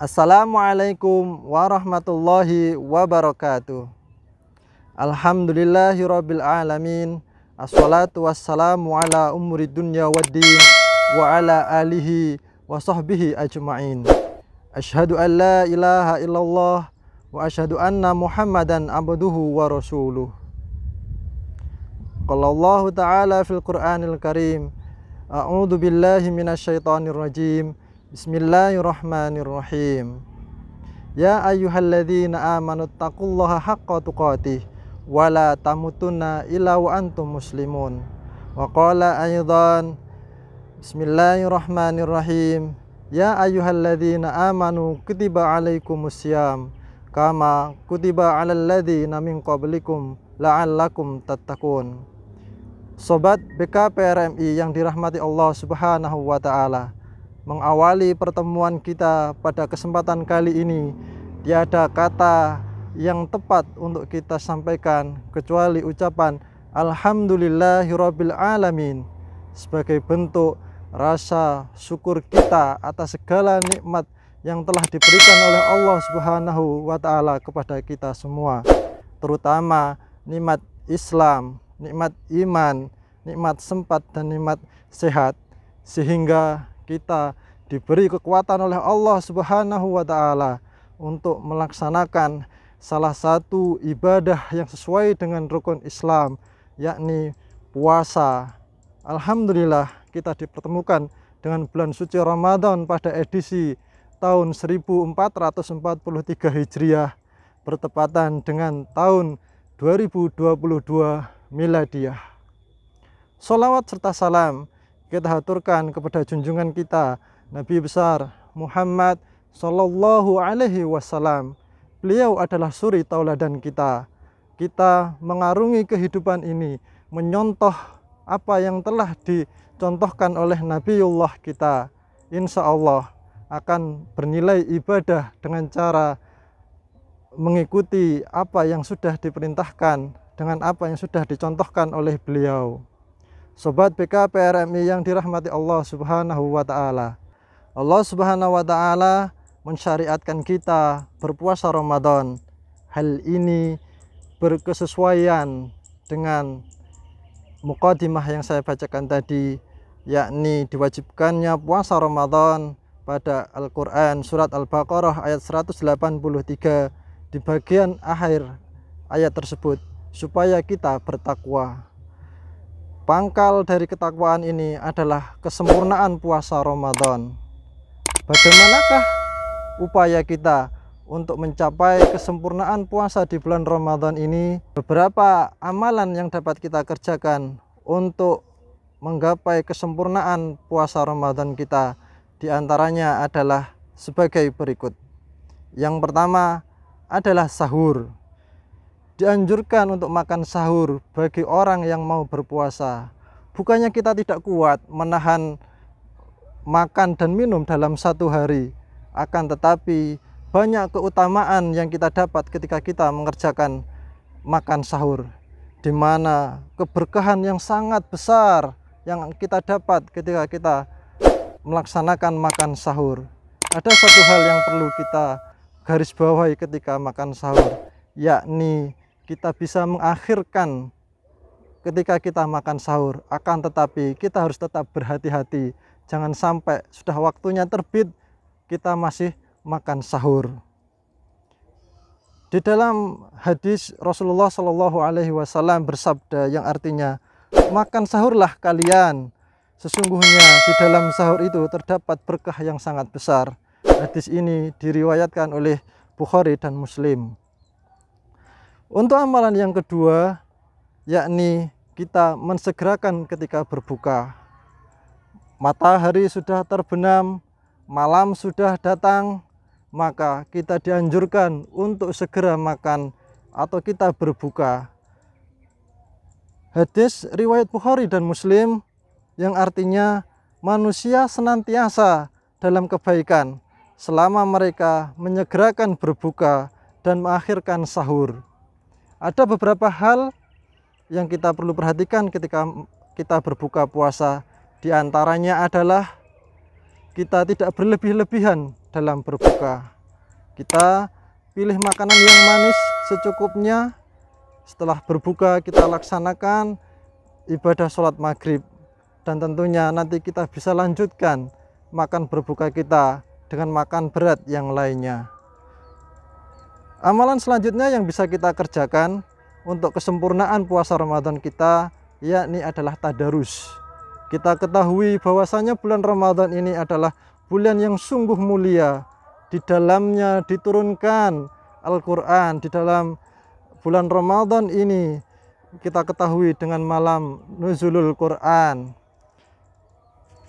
Assalamualaikum warahmatullahi wabarakatuh. Alhamdulillahirabbil alamin. Assalatu wassalamu ala umuri dunya waddin wa ala alihi wa sahbihi ajma'in. Asyhadu an la ilaha illallah wa asyhadu anna Muhammadan abduhu wa rasuluh. Qala Allah ta'ala fil Qur'anil Karim. A'udzu billahi minasyaitonir rajim. Bismillahirrahmanirrahim. Ya ayyuhalladzina amanu taqullaha haqqa tuqatih wa la tamutunna illa wa antum muslimun. Wa qala aidan Bismillahirrahmanirrahim. Ya ayyuhalladzina amanu kutiba alaikumusiyam kama kutiba alal ladzina min qablikum la'allakum tattaqun. Sobat BKPRMI yang dirahmati Allah Subhanahu wa taala, mengawali pertemuan kita pada kesempatan kali ini, tiada kata yang tepat untuk kita sampaikan kecuali ucapan Alhamdulillahirabbil alamin sebagai bentuk rasa syukur kita atas segala nikmat yang telah diberikan oleh Allah Subhanahu wa taala kepada kita semua, terutama nikmat Islam, nikmat iman, nikmat sempat dan nikmat sehat, sehingga kita diberi kekuatan oleh Allah Subhanahu wa taala untuk melaksanakan salah satu ibadah yang sesuai dengan rukun Islam, yakni puasa. Alhamdulillah kita dipertemukan dengan bulan suci Ramadan pada edisi tahun 1443 Hijriah bertepatan dengan tahun 2022 Miladiyah. Sholawat serta salam kita haturkan kepada junjungan kita Nabi besar Muhammad Sallallahu Alaihi Wasallam. Beliau adalah suri tauladan kita. Kita mengarungi kehidupan ini menyontoh apa yang telah dicontohkan oleh Nabiullah kita. Insya Allah akan bernilai ibadah dengan cara mengikuti apa yang sudah diperintahkan dengan apa yang sudah dicontohkan oleh beliau. Sobat BKPRMI yang dirahmati Allah Subhanahu wa taala. Allah Subhanahu wa taala mensyariatkan kita berpuasa Ramadan. Hal ini berkesesuaian dengan muqaddimah yang saya bacakan tadi, yakni diwajibkannya puasa Ramadan pada Al-Qur'an surat Al-Baqarah ayat 183 di bagian akhir ayat tersebut supaya kita bertakwa. Pangkal dari ketakwaan ini adalah kesempurnaan puasa Ramadan. Bagaimanakah upaya kita untuk mencapai kesempurnaan puasa di bulan Ramadan ini? Beberapa amalan yang dapat kita kerjakan untuk menggapai kesempurnaan puasa Ramadan kita, di antaranya adalah sebagai berikut. Yang pertama adalah sahur. Dianjurkan untuk makan sahur bagi orang yang mau berpuasa. Bukannya kita tidak kuat menahan makan dan minum dalam satu hari, akan tetapi banyak keutamaan yang kita dapat ketika kita mengerjakan makan sahur, di mana keberkahan yang sangat besar yang kita dapat ketika kita melaksanakan makan sahur. Ada satu hal yang perlu kita garis bawahi ketika makan sahur, yakni kita bisa mengakhirkan ketika kita makan sahur, akan tetapi kita harus tetap berhati-hati. Jangan sampai sudah waktunya terbit kita masih makan sahur. Di dalam hadis Rasulullah Shallallahu Alaihi Wasallam bersabda yang artinya, makan sahurlah kalian, sesungguhnya di dalam sahur itu terdapat berkah yang sangat besar. Hadis ini diriwayatkan oleh Bukhari dan Muslim. Untuk amalan yang kedua, yakni kita mensegerakan ketika berbuka. Matahari sudah terbenam, malam sudah datang, maka kita dianjurkan untuk segera makan atau kita berbuka. Hadis riwayat Bukhari dan Muslim yang artinya manusia senantiasa dalam kebaikan selama mereka menyegerakan berbuka dan mengakhirkan sahur. Ada beberapa hal yang kita perlu perhatikan ketika kita berbuka puasa. Di antaranya adalah kita tidak berlebih-lebihan dalam berbuka. Kita pilih makanan yang manis secukupnya. Setelah berbuka kita laksanakan ibadah sholat maghrib. Dan tentunya nanti kita bisa lanjutkan makan berbuka kita dengan makan berat yang lainnya. Amalan selanjutnya yang bisa kita kerjakan untuk kesempurnaan puasa Ramadan kita, yakni adalah tadarus. Kita ketahui bahwasanya bulan Ramadan ini adalah bulan yang sungguh mulia. Di dalamnya diturunkan Al-Quran. Di dalam bulan Ramadan ini kita ketahui dengan malam nuzulul Quran.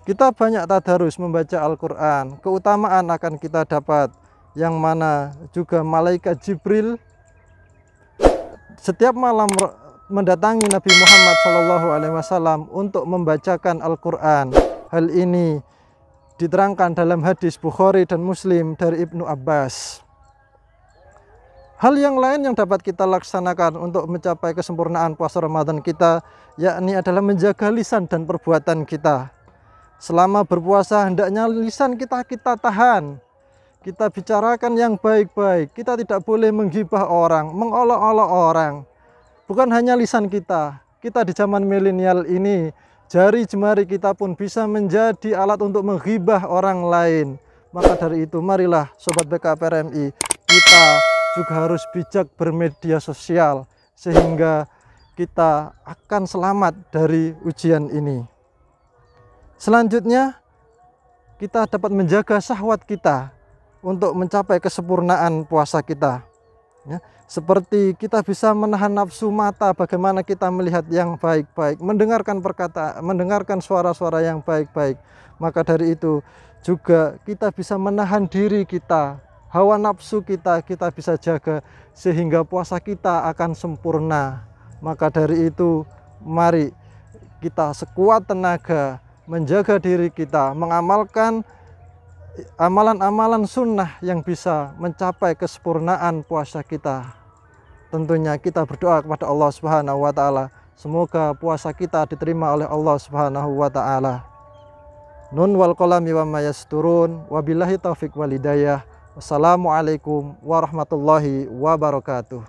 Kita banyak tadarus membaca Al-Quran. Keutamaan akan kita dapat, yang mana juga malaikat Jibril setiap malam mendatangi Nabi Muhammad SAW untuk membacakan Al-Quran. Hal ini diterangkan dalam hadis Bukhari dan Muslim dari Ibnu Abbas. Hal yang lain yang dapat kita laksanakan untuk mencapai kesempurnaan puasa Ramadan kita, yakni adalah menjaga lisan dan perbuatan kita. Selama berpuasa hendaknya lisan kita tahan. Kita bicarakan yang baik-baik. Kita tidak boleh menggibah orang, mengolok-olok orang. Bukan hanya lisan kita. Kita di zaman milenial ini, jari jemari kita pun bisa menjadi alat untuk menggibah orang lain. Maka dari itu marilah Sobat BKPRMI, kita juga harus bijak bermedia sosial sehingga kita akan selamat dari ujian ini. Selanjutnya, kita dapat menjaga syahwat kita untuk mencapai kesempurnaan puasa kita. Ya, seperti kita bisa menahan nafsu mata, bagaimana kita melihat yang baik-baik, mendengarkan suara-suara yang baik-baik. Maka dari itu juga kita bisa menahan diri kita, hawa nafsu kita bisa jaga sehingga puasa kita akan sempurna. Maka dari itu mari kita sekuat tenaga menjaga diri kita, mengamalkan amalan-amalan sunnah yang bisa mencapai kesempurnaan puasa kita. Tentunya kita berdoa kepada Allah Subhanahu wa Ta'ala, semoga puasa kita diterima oleh Allah Subhanahu wa Ta'ala. Nun wal qalami wa ma yasturun, wabillahi taufik wal hidayah. Wassalamualaikum warahmatullahi wabarakatuh.